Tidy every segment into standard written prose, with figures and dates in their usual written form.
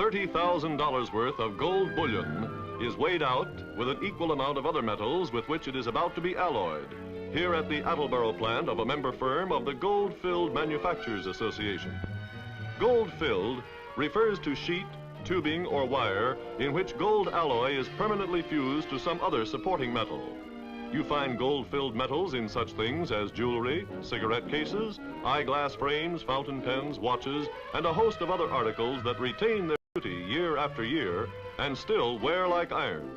$30,000 worth of gold bullion is weighed out with an equal amount of other metals with which it is about to be alloyed here at the Attleboro plant of a member firm of the Gold-Filled Manufacturers Association. Gold-filled refers to sheet, tubing, or wire in which gold alloy is permanently fused to some other supporting metal. You find gold-filled metals in such things as jewelry, cigarette cases, eyeglass frames, fountain pens, watches, and a host of other articles that retain their beauty year after year and still wear like iron.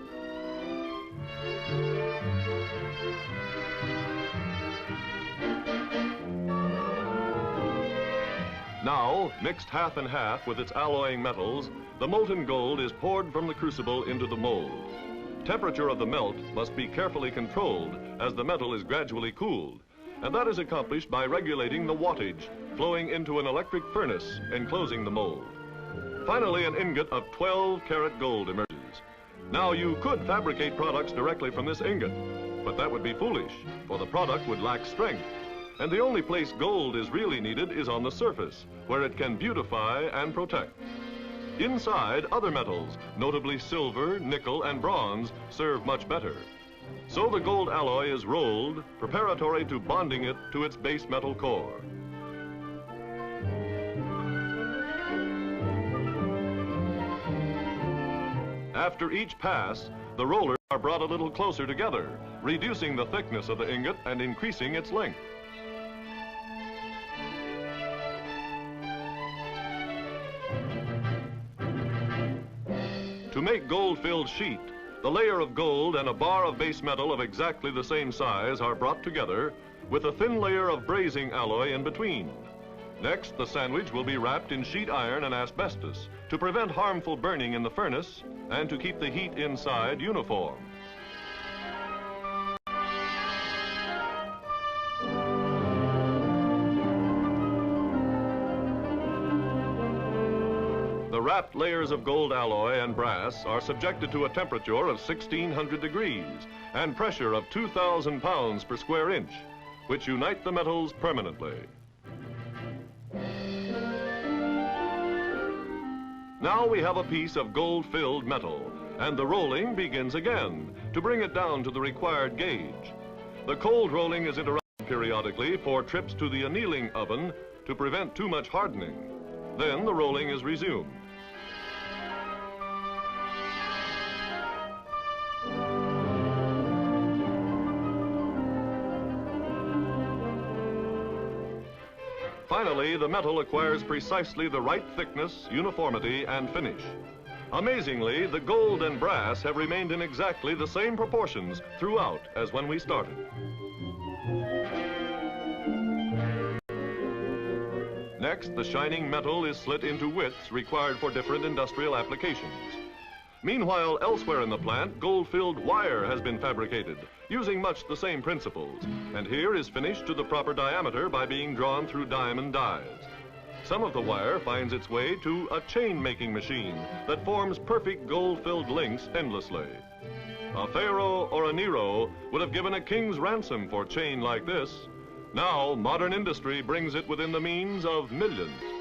Now, mixed half and half with its alloying metals, the molten gold is poured from the crucible into the mold. Temperature of the melt must be carefully controlled as the metal is gradually cooled, and that is accomplished by regulating the wattage flowing into an electric furnace enclosing the mold. Finally, an ingot of 12-karat gold emerges. Now, you could fabricate products directly from this ingot, but that would be foolish, for the product would lack strength. And the only place gold is really needed is on the surface, where it can beautify and protect. Inside, other metals, notably silver, nickel, and bronze, serve much better. So the gold alloy is rolled, preparatory to bonding it to its base metal core. After each pass, the rollers are brought a little closer together, reducing the thickness of the ingot and increasing its length. To make gold-filled sheet, the layer of gold and a bar of base metal of exactly the same size are brought together with a thin layer of brazing alloy in between. Next, the sandwich will be wrapped in sheet iron and asbestos to prevent harmful burning in the furnace and to keep the heat inside uniform. The wrapped layers of gold alloy and brass are subjected to a temperature of 1600 degrees and pressure of 2,000 pounds per square inch, which unite the metals permanently. Now we have a piece of gold-filled metal, and the rolling begins again to bring it down to the required gauge. The cold rolling is interrupted periodically for trips to the annealing oven to prevent too much hardening. Then the rolling is resumed. Finally, the metal acquires precisely the right thickness, uniformity, and finish. Amazingly, the gold and brass have remained in exactly the same proportions throughout as when we started. Next, the shining metal is slit into widths required for different industrial applications. Meanwhile, elsewhere in the plant, gold-filled wire has been fabricated, using much the same principles, and here is finished to the proper diameter by being drawn through diamond dies. Some of the wire finds its way to a chain-making machine that forms perfect gold-filled links endlessly. A pharaoh or a Nero would have given a king's ransom for chain like this. Now, modern industry brings it within the means of millions.